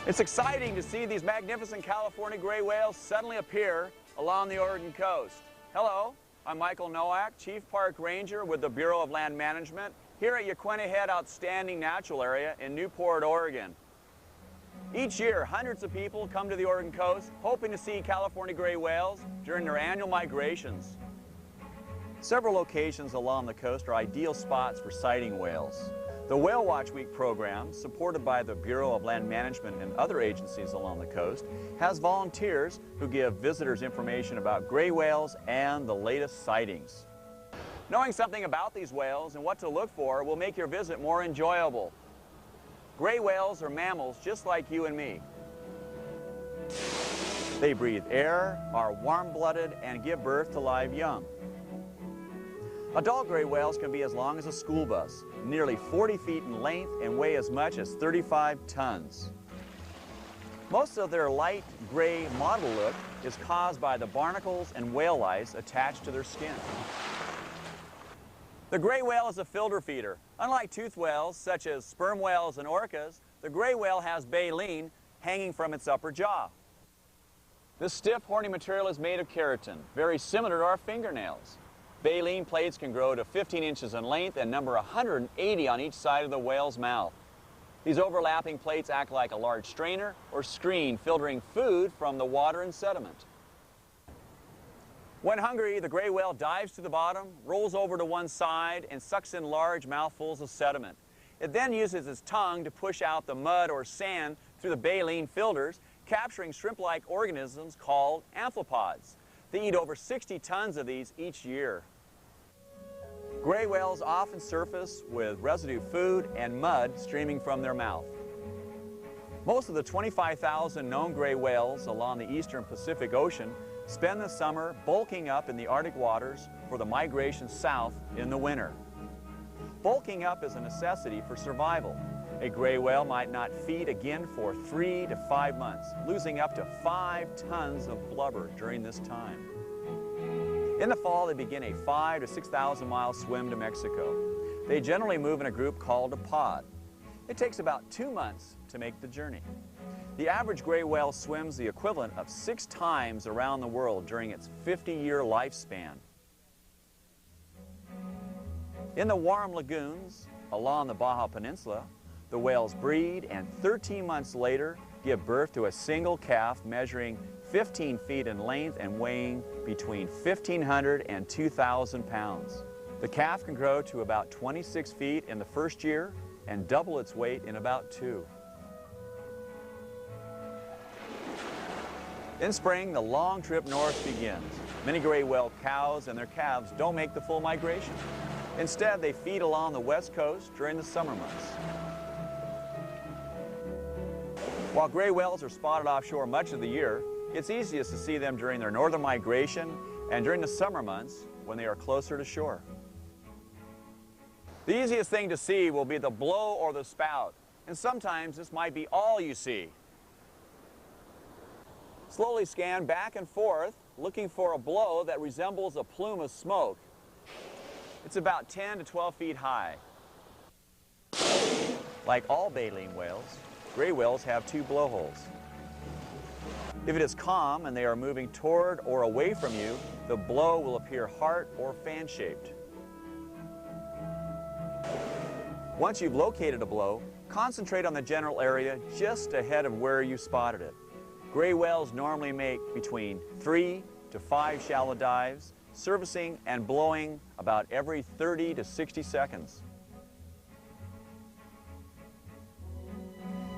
It's exciting to see these magnificent California gray whales suddenly appear along the Oregon coast. Hello, I'm Michael Nowak, Chief Park Ranger with the Bureau of Land Management here at Yaquina Head Outstanding Natural Area in Newport, Oregon. Each year, hundreds of people come to the Oregon coast hoping to see California gray whales during their annual migrations. Several locations along the coast are ideal spots for sighting whales. The Whale Watch Week program, supported by the Bureau of Land Management and other agencies along the coast, has volunteers who give visitors information about gray whales and the latest sightings. Knowing something about these whales and what to look for will make your visit more enjoyable. Gray whales are mammals just like you and me. They breathe air, are warm-blooded, and give birth to live young. Adult gray whales can be as long as a school bus, nearly 40 feet in length and weigh as much as 35 tons. Most of their light gray mottled look is caused by the barnacles and whale lice attached to their skin. The gray whale is a filter feeder. Unlike toothed whales, such as sperm whales and orcas, the gray whale has baleen hanging from its upper jaw. This stiff, horny material is made of keratin, very similar to our fingernails. Baleen plates can grow to 15 inches in length and number 180 on each side of the whale's mouth. These overlapping plates act like a large strainer or screen, filtering food from the water and sediment. When hungry, the gray whale dives to the bottom, rolls over to one side, and sucks in large mouthfuls of sediment. It then uses its tongue to push out the mud or sand through the baleen filters, capturing shrimp-like organisms called amphipods. They eat over 60 tons of these each year. Gray whales often surface with residue food and mud streaming from their mouth. Most of the 25,000 known gray whales along the eastern Pacific Ocean spend the summer bulking up in the Arctic waters for the migration south in the winter. Bulking up is a necessity for survival. A gray whale might not feed again for 3 to 5 months, losing up to 5 tons of blubber during this time. In the fall, they begin a 5,000 to 6,000 mile swim to Mexico. They generally move in a group called a pod. It takes about 2 months to make the journey. The average gray whale swims the equivalent of 6 times around the world during its 50-year lifespan. In the warm lagoons along the Baja Peninsula, the whales breed and 13 months later give birth to a single calf measuring 15 feet in length and weighing between 1,500 and 2,000 pounds. The calf can grow to about 26 feet in the first year and double its weight in about 2. In spring, the long trip north begins. Many gray whale cows and their calves don't make the full migration. Instead, they feed along the west coast during the summer months. While gray whales are spotted offshore much of the year, it's easiest to see them during their northern migration and during the summer months when they are closer to shore. The easiest thing to see will be the blow or the spout, and sometimes this might be all you see. Slowly scan back and forth, looking for a blow that resembles a plume of smoke. It's about 10 to 12 feet high. Like all baleen whales, gray whales have 2 blowholes. If it is calm and they are moving toward or away from you, the blow will appear heart or fan-shaped. Once you've located a blow, concentrate on the general area just ahead of where you spotted it. Gray whales normally make between 3 to 5 shallow dives, servicing and blowing about every 30 to 60 seconds.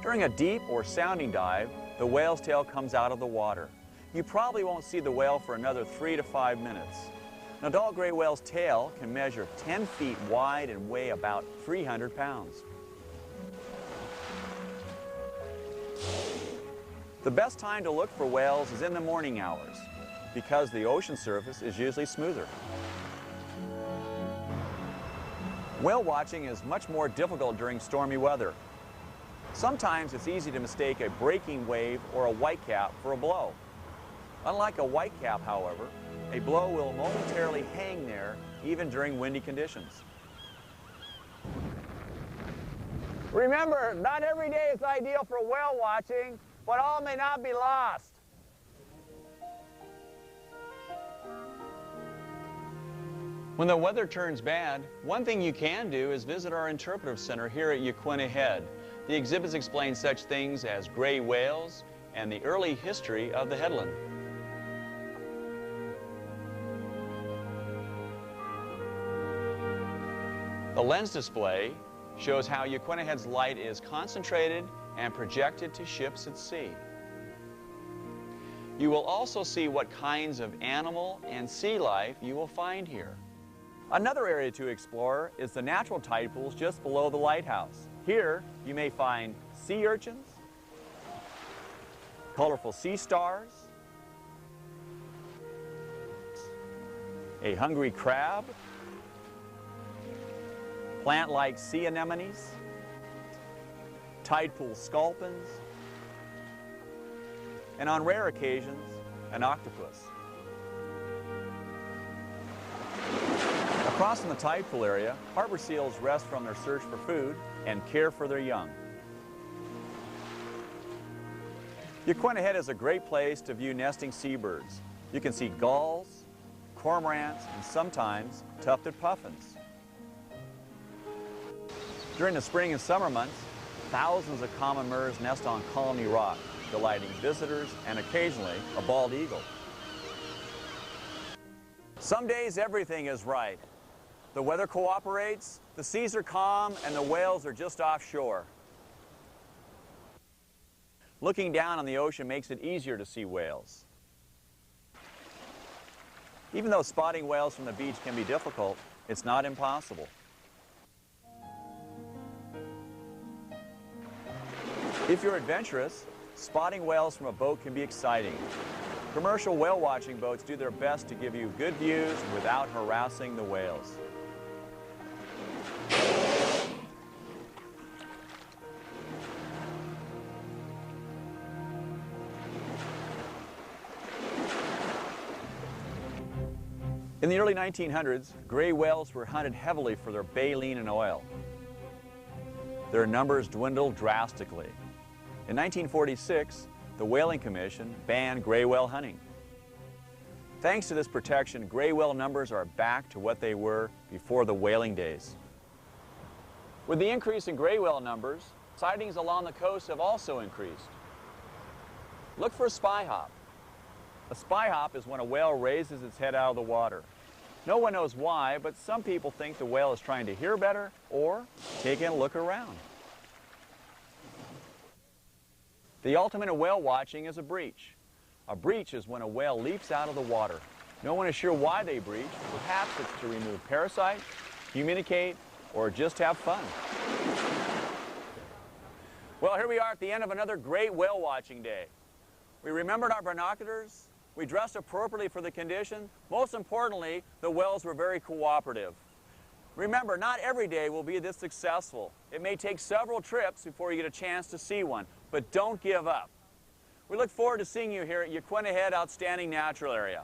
During a deep or sounding dive, the whale's tail comes out of the water. You probably won't see the whale for another 3 to 5 minutes. An adult gray whale's tail can measure 10 feet wide and weigh about 300 pounds. The best time to look for whales is in the morning hours, because the ocean surface is usually smoother. Whale watching is much more difficult during stormy weather. Sometimes it's easy to mistake a breaking wave or a whitecap for a blow. Unlike a whitecap, however, a blow will momentarily hang there even during windy conditions. Remember, not every day is ideal for whale watching, but all may not be lost. When the weather turns bad, one thing you can do is visit our Interpretive Center here at Yaquina Head. The exhibits explain such things as gray whales and the early history of the headland. The lens display shows how Yaquina Head's light is concentrated and projected to ships at sea. You will also see what kinds of animal and sea life you will find here. Another area to explore is the natural tide pools just below the lighthouse. Here you may find sea urchins, colorful sea stars, a hungry crab, plant-like sea anemones, tide pool sculpins, and on rare occasions, an octopus. Across in the tide pool area, harbor seals rest from their search for food and care for their young. Yaquina Head is a great place to view nesting seabirds. You can see gulls, cormorants, and sometimes tufted puffins. During the spring and summer months, thousands of common murres nest on Colony Rock, delighting visitors and occasionally a bald eagle. Some days everything is right. The weather cooperates, the seas are calm, and the whales are just offshore. Looking down on the ocean makes it easier to see whales. Even though spotting whales from the beach can be difficult, it's not impossible. If you're adventurous, spotting whales from a boat can be exciting. Commercial whale watching boats do their best to give you good views without harassing the whales. In the early 1900s, gray whales were hunted heavily for their baleen and oil. Their numbers dwindled drastically. In 1946, the Whaling Commission banned gray whale hunting. Thanks to this protection, gray whale numbers are back to what they were before the whaling days. With the increase in gray whale numbers, sightings along the coast have also increased. Look for a spy hop. A spy hop is when a whale raises its head out of the water. No one knows why, but some people think the whale is trying to hear better or taking a look around. The ultimate in whale watching is a breach. A breach is when a whale leaps out of the water. No one is sure why they breach. Perhaps it's to remove parasites, communicate, or just have fun. Well, here we are at the end of another great whale watching day. We remembered our binoculars. We dressed appropriately for the condition. Most importantly, the whales were very cooperative. Remember, not every day will be this successful. It may take several trips before you get a chance to see one, but don't give up. We look forward to seeing you here at Yaquina Head Outstanding Natural Area.